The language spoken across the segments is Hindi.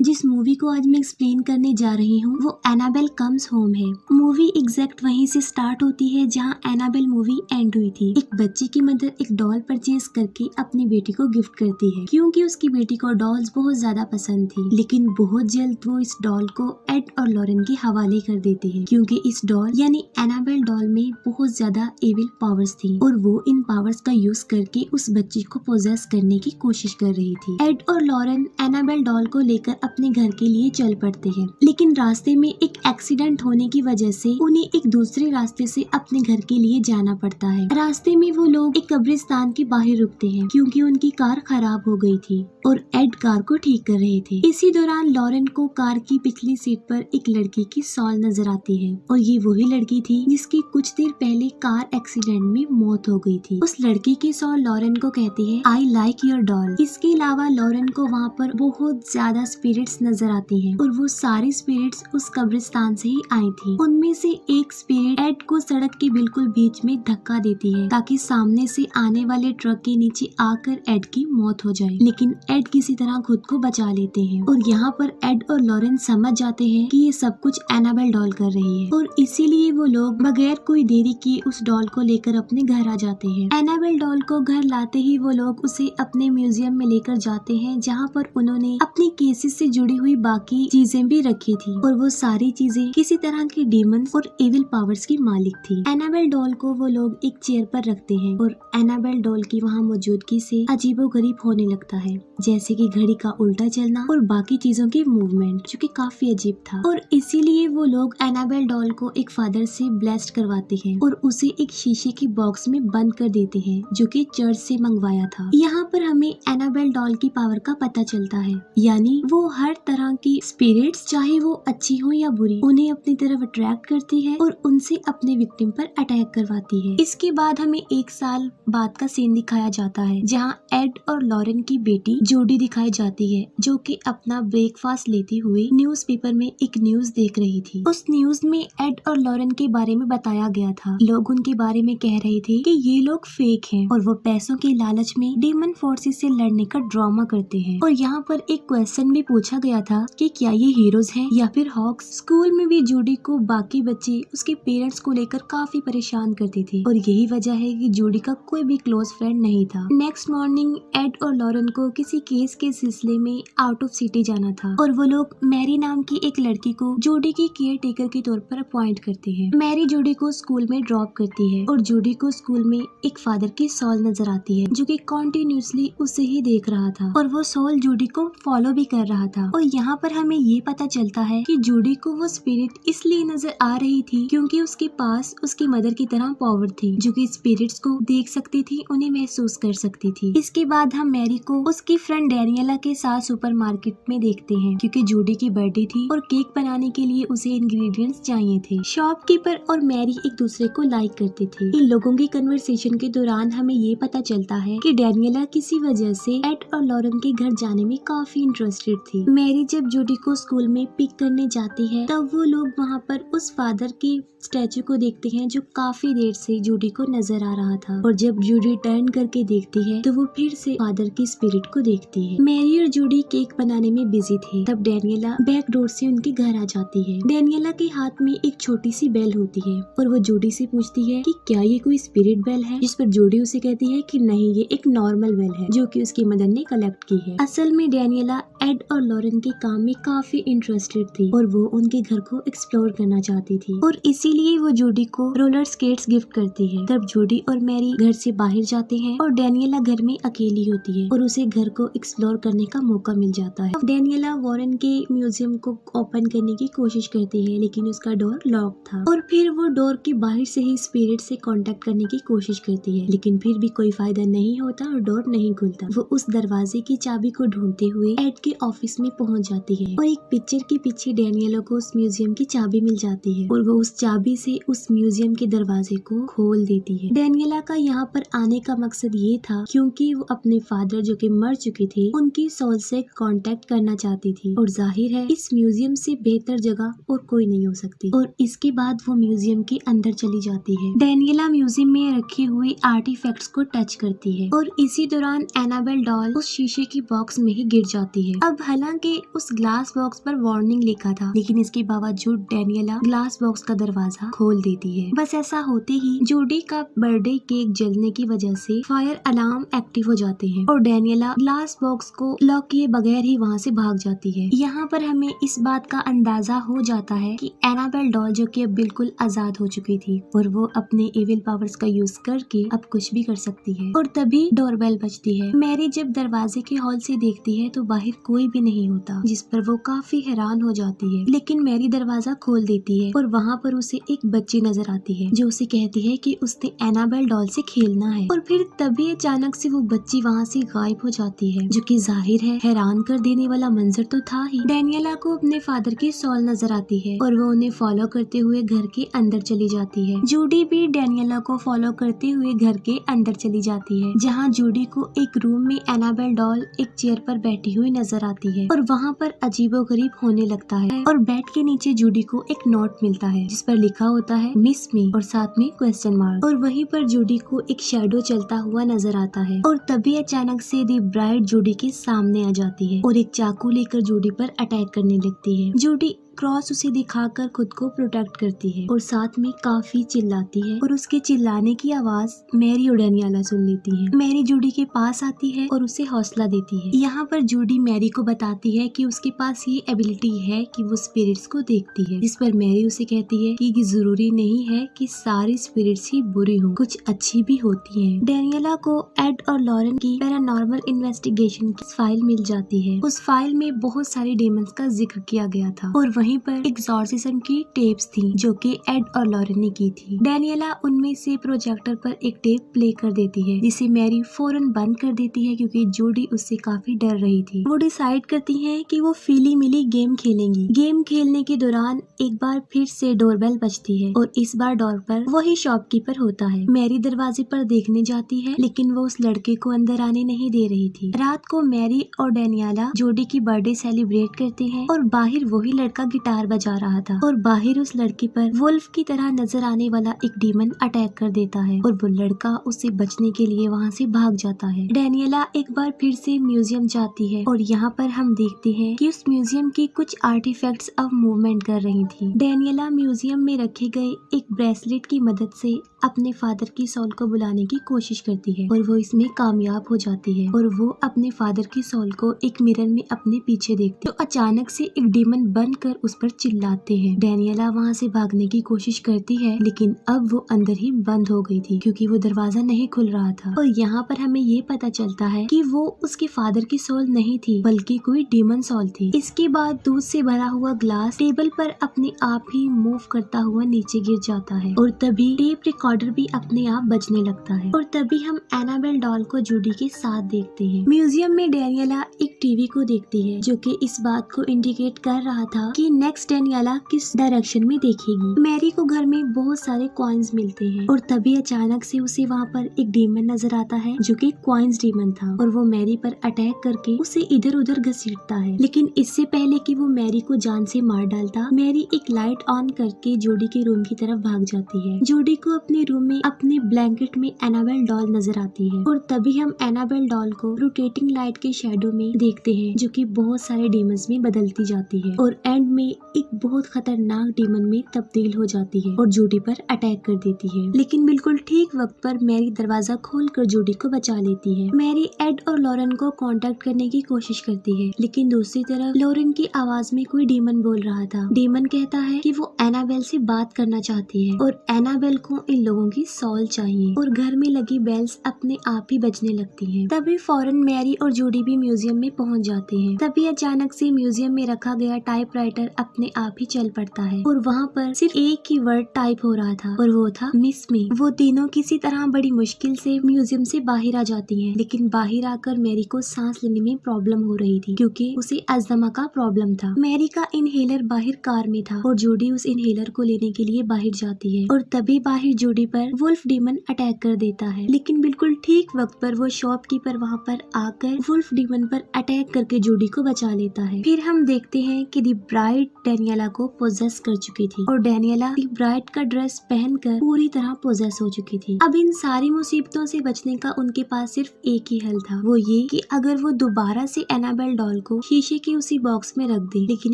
जिस मूवी को आज मैं एक्सप्लेन करने जा रही हूँ वो एनाबेल कम्स होम है। मूवी एग्जैक्ट वहीं से स्टार्ट होती है जहाँ एनाबेल मूवी एंड हुई थी। एक बच्चे की मदर एक डॉल परचेज करके अपनी बेटी को गिफ्ट करती है क्योंकि उसकी बेटी को डॉल्स बहुत ज्यादा पसंद थी, लेकिन बहुत जल्द वो इस डॉल को एड और लॉरेन के हवाले कर देते हैं क्योंकि इस डॉल यानी एनाबेल डॉल में बहुत ज्यादा एविल पावर्स थी और वो इन पावर्स का यूज करके उस बच्चे को पोजेस करने की कोशिश कर रही थी। एड और लॉरेन एनाबेल डॉल को लेकर अपने घर के लिए चल पड़ते हैं, लेकिन रास्ते में एक एक्सीडेंट होने की वजह से उन्हें एक दूसरे रास्ते से अपने घर के लिए जाना पड़ता है। रास्ते में वो लोग एक कब्रिस्तान के बाहर रुकते हैं क्योंकि उनकी कार खराब हो गई थी और एड कार को ठीक कर रहे थे। इसी दौरान लॉरेन को कार की पिछली सीट पर एक लड़की की सॉल नजर आती है और ये वही लड़की थी जिसकी कुछ देर पहले कार एक्सीडेंट में मौत हो गई थी। उस लड़की की सॉल लॉरेन को कहती है आई लाइक योर डॉल। इसके अलावा लॉरेन को वहाँ पर बहुत ज्यादा स्पिरिट्स नजर आती हैं और वो सारी स्पिरिट्स उस कब्रिस्तान से ही आई थी। उनमें से एक स्पिरिट एड को सड़क के बिल्कुल बीच में धक्का देती है ताकि सामने से आने वाले ट्रक के नीचे आकर एड की मौत हो जाए, लेकिन एड किसी तरह खुद को बचा लेते हैं और यहाँ पर एड और लॉरेन समझ जाते हैं कि ये सब कुछ एनाबेल डॉल कर रही है और इसीलिए वो लोग बगैर कोई देरी किए उस डॉल को लेकर अपने घर आ जाते हैं। एनाबेल डॉल को घर लाते ही वो लोग उसे अपने म्यूजियम में लेकर जाते हैं जहाँ पर उन्होंने अपनी केसेस से जुड़ी हुई बाकी चीजें भी रखी थी और वो सारी चीजें किसी तरह की डीमंस और एविल पावर्स की मालिक थी। एनाबेल डॉल को वो लोग एक चेयर पर रखते हैं और एनाबेल डॉल की वहाँ मौजूदगी से अजीबोगरीब होने लगता है, जैसे कि घड़ी का उल्टा चलना और बाकी चीजों की मूवमेंट, जो कि काफी अजीब था। और इसीलिए वो लोग एनाबेल डॉल को एक फादर से ब्लेस्ड करवाते हैं और उसे एक शीशे की बॉक्स में बंद कर देते हैं जो कि चर्च से मंगवाया था। यहाँ पर हमें एनाबेल डॉल की पावर का पता चलता है, यानी वो हर तरह की स्पिरिट्स, चाहे वो अच्छी हो या बुरी, उन्हें अपनी तरफ अट्रैक्ट करती है और उनसे अपने विक्टिम पर अटैक करवाती है। इसके बाद हमें एक साल बाद का सीन दिखाया जाता है जहाँ एड और लॉरेन की बेटी जोडी दिखाई जाती है जो कि अपना ब्रेकफास्ट लेते हुए न्यूज़पेपर में एक न्यूज देख रही थी। उस न्यूज में एड और लॉरेन के बारे में बताया गया था। लोग उनके बारे में कह रहे थे कि ये लोग फेक हैं और वो पैसों के लालच में डेमन फोर्सेस से लड़ने का ड्रामा करते हैं। और यहाँ पर एक क्वेश्चन भी पूछा गया था कि क्या ये हीरोज हैं या फिर हॉक्स। स्कूल में भी जूडी को बाकी बच्चे उसके पेरेंट्स को लेकर काफी परेशान करते थे और यही वजह है कि जूडी का कोई भी क्लोज फ्रेंड नहीं था। नेक्स्ट मॉर्निंग एड और लॉरेन को किसी केस के सिलसिले में आउट ऑफ सिटी जाना था और वो लोग मैरी नाम की एक लड़की को जूडी की केयर टेकर के तौर पर अपॉइंट करते हैं। मैरी जूडी को स्कूल में ड्रॉप करती है और जूडी को स्कूल में एक फादर की सॉल नजर आती है जो कि कॉन्टिन्यूसली उसे ही देख रहा था और वो सॉल जूडी को फॉलो भी कर रहा था। और यहाँ पर हमें ये पता चलता है कि जूडी को वो स्पिरिट इसलिए नजर आ रही थी क्योंकि उसके पास उसकी मदर की तरह पावर थी जो कि स्पिरिट्स को देख सकती थी, उन्हें महसूस कर सकती थी। इसके बाद हम मैरी को उसकी फ्रेंड डैनियला के साथ सुपरमार्केट में देखते हैं क्योंकि जूडी की बर्थडे थी और केक बनाने के लिए उसे इंग्रेडिएंट्स चाहिए थे। शॉपकीपर और मैरी एक दूसरे को लाइक करते थे। इन लोगों की कन्वर्सेशन के दौरान हमें ये पता चलता है कि डैनियला किसी वजह से एड और लॉरेन के घर जाने में काफी इंटरेस्टेड थी। मैरी जब जूडी को स्कूल में पिक करने जाती है तब वो लोग वहाँ पर उस फादर के स्टैचू को देखते हैं जो काफी देर से जूडी को नजर आ रहा था और जब जूडी टर्न करके देखती है तो वो फिर से फादर की स्पिरिट को देखती है। मैरी और जूडी केक बनाने में बिजी थे तब डैनियला बैक डोर से उनके घर आ जाती है। डैनियला के हाथ में एक छोटी सी बेल होती है और वो जूडी से पूछती है कि क्या ये कोई स्पिरिट बेल है, जिस पर जूडी उसे कहती है कि नहीं, ये एक नॉर्मल बेल है जो कि उसकी मदर ने कलेक्ट की है। असल में डैनियला एड और लॉरेन के काम में काफी इंटरेस्टेड थी और वो उनके घर को एक्सप्लोर करना चाहती थी और इसीलिए वो जूडी को रोलर स्केट्स गिफ्ट करती है। तब जूडी और मैरी घर से बाहर जाते हैं और डैनियला घर में अकेली होती है और उसे घर को एक्सप्लोर करने का मौका मिल जाता है। डैनियला वॉरेन के म्यूजियम को ओपन करने की कोशिश करती है लेकिन उसका डोर लॉक था और फिर वो डोर के बाहर से ही स्पिरिट से कांटेक्ट करने की कोशिश करती है लेकिन फिर भी कोई फायदा नहीं होता और डोर नहीं खुलता। वो उस दरवाजे की चाबी को ढूंढते हुए एड के ऑफिस में पहुंच जाती है और एक पिक्चर के पीछे डैनियला को उस म्यूजियम की चाबी मिल जाती है और वो उस चाबी से उस म्यूजियम के दरवाजे को खोल देती है। डैनियला का यहाँ पर आने का मकसद ये था क्योंकि वो अपने फादर जो कि मर चुके थे उनकी सोल से कांटेक्ट करना चाहती थी और जाहिर है इस म्यूजियम से बेहतर जगह और कोई नहीं हो सकती। और इसके बाद वो म्यूजियम के अंदर चली जाती है। डैनियला म्यूजियम में रखे हुए आर्टिफैक्ट्स को टच करती है और इसी दौरान एनाबेल डॉल उस शीशे की बॉक्स में ही गिर जाती है। अब हालांकि हालांकि उस ग्लास बॉक्स पर वार्निंग लिखा था, लेकिन इसके बावजूद डेनियला ग्लास बॉक्स का दरवाजा खोल देती है। बस ऐसा होते ही जूडी का बर्थडे केक जलने की वजह से फायर अलार्म एक्टिव हो जाते हैं और डेनियला ग्लास बॉक्स को लॉक किए बगैर ही वहाँ से भाग जाती है। यहाँ पर हमें इस बात का अंदाजा हो जाता है कि एनाबेल डॉल जो कि अब बिल्कुल आजाद हो चुकी थी और वो अपने एविल पावर्स का यूज करके अब कुछ भी कर सकती है। और तभी डोरबेल बजती है। मैरी जब दरवाजे के हॉल से देखती है तो बाहर कोई भी नहीं होता, जिस पर वो काफी हैरान हो जाती है। लेकिन मैरी दरवाजा खोल देती है और वहाँ पर उसे एक बच्ची नजर आती है जो उसे कहती है कि उसने एनाबेल डॉल से खेलना है। और फिर तभी अचानक से वो बच्ची वहाँ से गायब हो जाती है, जो कि जाहिर है हैरान कर देने वाला मंजर तो था ही। डेनियला को अपने फादर की सॉल नजर आती है और वो उन्हें फॉलो करते हुए घर के अंदर चली जाती है। जूडी भी डेनियला को फॉलो करते हुए घर के अंदर चली जाती है, जहाँ जूडी को एक रूम में एनाबेल डॉल एक चेयर पर बैठी हुई नजर आती है और वहाँ पर अजीबोगरीब होने लगता है। और बेड के नीचे जूडी को एक नोट मिलता है जिस पर लिखा होता है मिस मी और साथ में क्वेश्चन मार्क। और वहीं पर जूडी को एक शैडो चलता हुआ नजर आता है और तभी अचानक से दी ब्राइड जूडी के सामने आ जाती है और एक चाकू लेकर जूडी पर अटैक करने लगती है। जूडी क्रॉस उसे दिखाकर खुद को प्रोटेक्ट करती है और साथ में काफी चिल्लाती है और उसके चिल्लाने की आवाज मैरी और डेनियला सुन लेती है। मैरी जूडी के पास आती है और उसे हौसला देती है। यहाँ पर जूडी मैरी को बताती है कि उसके पास ये एबिलिटी है कि वो स्पिरिट्स को देखती है, जिस पर मैरी उसे कहती है कि जरूरी नहीं है कि सारी स्पिरिट्स ही बुरी हो, कुछ अच्छी भी होती है। डेनियला को एड और लॉरेन की पैरानॉर्मल इन्वेस्टिगेशन की फाइल मिल जाती है। उस फाइल में बहुत सारे डेमंस का जिक्र किया गया था और वहीं पर एग्जॉर्सिज्म की टेप्स थी जो कि एड और लॉरेन ने की थी। डेनियला उनमें से प्रोजेक्टर पर एक टेप प्ले कर देती है, जिसे मैरी फौरन बंद कर देती है क्योंकि जूडी उससे काफी डर रही थी। वो डिसाइड करती हैं कि वो फीली मिली गेम खेलेंगी। गेम खेलने के दौरान एक बार फिर से डोरबेल बजती है और इस बार डोर पर वही शॉपकीपर होता है। मैरी दरवाजे पर देखने जाती है, लेकिन वो उस लड़के को अंदर आने नहीं दे रही थी। रात को मैरी और डेनियला जूडी की बर्थडे सेलिब्रेट करते हैं और बाहर वही लड़का गिटार बजा रहा था और बाहर उस लड़की पर वुल्फ की तरह नजर आने वाला एक डीमन अटैक कर देता है और वो लड़का उससे बचने के लिए वहाँ से भाग जाता है। डेनियला एक बार फिर से म्यूजियम जाती है और यहाँ पर हम देखते हैं कि उस म्यूजियम की कुछ आर्टिफैक्ट्स अब मूवमेंट कर रही थी। डेनियला म्यूजियम में रखे गए एक ब्रेसलेट की मदद से अपने फादर की सोल को बुलाने की कोशिश करती है और वो इसमें कामयाब हो जाती है और वो अपने फादर की सोल को एक मिरर में अपने पीछे देखती है तो अचानक से एक डीमन बनकर उस पर चिल्लाते हैं। डेनियला वहाँ से भागने की कोशिश करती है, लेकिन अब वो अंदर ही बंद हो गई थी क्योंकि वो दरवाजा नहीं खुल रहा था। और यहाँ पर हमें ये पता चलता है कि वो उसके फादर की सोल नहीं थी बल्कि कोई डीमन सोल थी। इसके बाद दूध से भरा हुआ ग्लास टेबल पर अपने आप ही मूव करता हुआ नीचे गिर जाता है और तभी टेप रिकॉर्डर भी अपने आप बजने लगता है और तभी हम एनाबेल डॉल को जूडी के साथ देखते हैं। म्यूजियम में डेनियला एक टीवी को देखती है जो कि इस बात को इंडिकेट कर रहा था कि नेक्स्ट डेनियला किस डायरेक्शन में देखेगी। मैरी को घर में बहुत सारे कॉइन्स मिलते हैं और तभी अचानक से उसे वहाँ पर एक डीमन नजर आता है जो कि कॉइन्स डीमन था और वो मैरी पर अटैक करके उसे इधर उधर घसीटता है। लेकिन इससे पहले कि वो मैरी को जान से मार डालता, मैरी एक लाइट ऑन करके जूडी के रूम की तरफ भाग जाती है। जूडी को अपने रूम में अपने ब्लैंकेट में एनाबेल डॉल नजर आती है और तभी हम एनाबेल डॉल को रोटेटिंग लाइट के शैडो में देखते हैं जो कि बहुत सारे डीमंस में बदलती जाती है और एंड में एक बहुत खतरनाक डीमन में तब्दील हो जाती है और जूडी पर अटैक कर देती है। लेकिन बिल्कुल ठीक वक्त पर मैरी दरवाजा खोलकर जूडी को बचा लेती है। मैरी एड और लॉरेन को कांटेक्ट करने की कोशिश करती है, लेकिन दूसरी तरफ लॉरेन की आवाज में कोई डीमन बोल रहा था। डीमन कहता है कि वो एनाबेल से बात करना चाहती है और एनाबेल को इन लोगों की सॉल चाहिए और घर में लगी बेल्स अपने आप ही बजने लगती हैं। तभी फौरन मैरी और जूडी भी म्यूजियम में पहुंच जाते हैं। तभी अचानक से म्यूजियम में रखा गया टाइपराइटर अपने आप ही चल पड़ता है और वहाँ पर सिर्फ एक ही वर्ड टाइप हो रहा था और वो था मिस मी। वो तीनों किसी तरह बड़ी मुश्किल से म्यूजियम से बाहर आ जाती हैं, लेकिन बाहर आकर मैरी को सांस लेने में प्रॉब्लम हो रही थी क्योंकि उसे अस्थमा का प्रॉब्लम था। मैरी का इनहेलर बाहर कार में था और जूडी उस इनहेलर को लेने के लिए बाहर जाती है और तभी बाहर जूडी पर वुल्फ डीमन अटैक कर देता है। लेकिन बिल्कुल ठीक वक्त पर वो शॉपकीपर वहाँ पर आकर वुल्फ डीमन पर अटैक करके जूडी को बचा लेता है। फिर हम देखते हैं कि दी ब्राइड ब्राइड डेनियला को पोजेस कर चुकी थी और डेनियला दी ब्राइड का ड्रेस पहनकर पूरी तरह पोजेस हो चुकी थी। अब इन सारी मुसीबतों से बचने का उनके पास सिर्फ एक ही हल था, वो ये कि अगर वो दोबारा से एनाबेल डॉल को शीशे के उसी बॉक्स में रख दे। लेकिन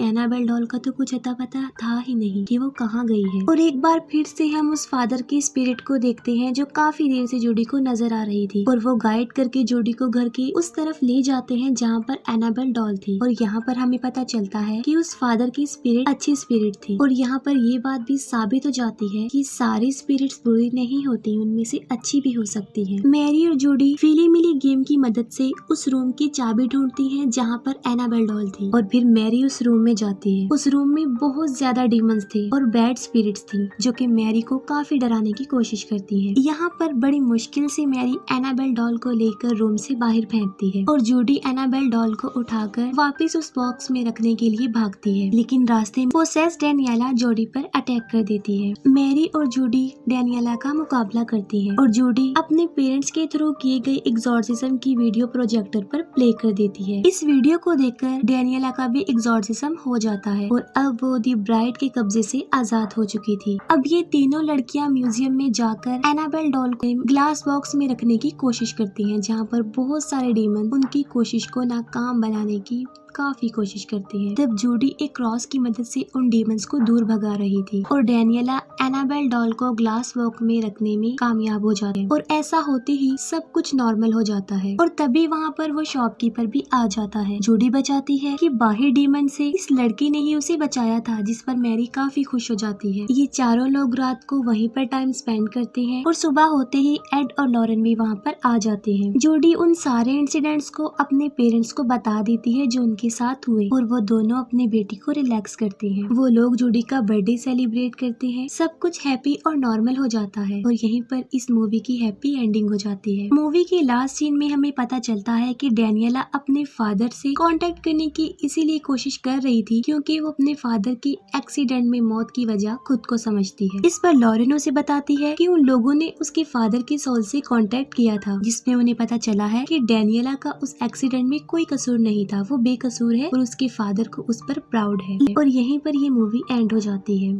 एनाबेल डॉल का तो कुछ अता पता था ही नहीं कि वो कहाँ गई है। और एक बार फिर से हम उस फादर की स्पिरिट को देखते हैं जो काफी देर से जूडी को नजर आ रही थी और वो गाइड करके जूडी को घर की उस तरफ ले जाते हैं जहाँ पर एनाबेल डॉल थी। और यहाँ पर हमें पता चलता है कि उस फादर की स्पिरिट अच्छी स्पिरिट थी। और यहाँ पर ये बात भी साबित हो जाती है कि सारी स्पिरिट्स बुरी नहीं होती, उनमें से अच्छी भी हो सकती है। मैरी और जूडी फीली मिली गेम की मदद से उस रूम की चाबी ढूंढती हैं जहाँ पर एनाबेल डॉल थी और फिर मैरी उस रूम में जाती है। उस रूम में बहुत ज्यादा डीमंस थे और बैड स्पिरिट्स थी जो कि मैरी को काफी डराने की कोशिश करती है। यहाँ पर बड़ी मुश्किल से मैरी एनाबेल डॉल को लेकर रूम से बाहर फेंकती है और जूडी एनाबेल डॉल को उठाकर वापस उस बॉक्स में रखने के लिए भागती है। लेकिन रास्ते में पोसेस डेनियला जूडी पर अटैक कर देती है। मैरी और जूडी डेनियला का मुकाबला करती है और जूडी अपने पेरेंट्स के थ्रू किए गए एग्जॉर्सिज्म की वीडियो प्रोजेक्टर पर प्ले कर देती है। इस वीडियो को देखकर डेनियला का भी एग्जॉर्सिज्म हो जाता है और अब वो दी ब्राइड के कब्जे से आजाद हो चुकी थी। अब ये तीनों लड़कियां म्यूजियम में जाकर एनाबेल डॉल को ग्लास बॉक्स में रखने की कोशिश करती हैं, जहाँ पर बहुत सारे डीमन उनकी कोशिश को नाकाम बनाने की काफी कोशिश करती है। तब जूडी एक क्रॉस की मदद से उन डीमंस को दूर भगा रही थी और डेनियला एनाबेल डॉल को ग्लास बॉक्स में रखने में कामयाब हो जाते हैं और ऐसा होते ही सब कुछ नॉर्मल हो जाता है। और तभी वहाँ पर वो शॉपकीपर भी आ जाता है। जूडी बचाती है कि बाहर डीमन से इस लड़की ने ही उसे बचाया था, जिस पर मैरी काफी खुश हो जाती है। ये चारों लोग रात को वहीं पर टाइम स्पेंड करते हैं और सुबह होते ही एड और लॉरेन भी वहाँ पर आ जाते हैं। जूडी उन सारे इंसिडेंट्स को अपने पेरेंट्स को बता देती है जो उनके साथ हुए और वो दोनों अपनी बेटी को रिलैक्स करते हैं। वो लोग जूडी का बर्थडे सेलिब्रेट करते हैं, सब कुछ हैप्पी और नॉर्मल हो जाता है और यहीं पर इस मूवी की हैप्पी एंडिंग हो जाती है। मूवी के लास्ट सीन में हमें पता चलता है कि डेनियला अपने फादर से कांटेक्ट करने की इसीलिए कोशिश कर रही थी क्योंकि वो अपने फादर की एक्सीडेंट में मौत की वजह खुद को समझती है। इस पर लॉरेन उसे बताती है कि उन लोगों ने उसके फादर के सोल से कांटेक्ट किया था, जिसमें उन्हें पता चला है कि डेनियला का उस एक्सीडेंट में कोई कसूर नहीं था, वो बेकसूर है और उसके फादर को उस पर प्राउड है। और यहीं पर ये मूवी एंड हो जाती है।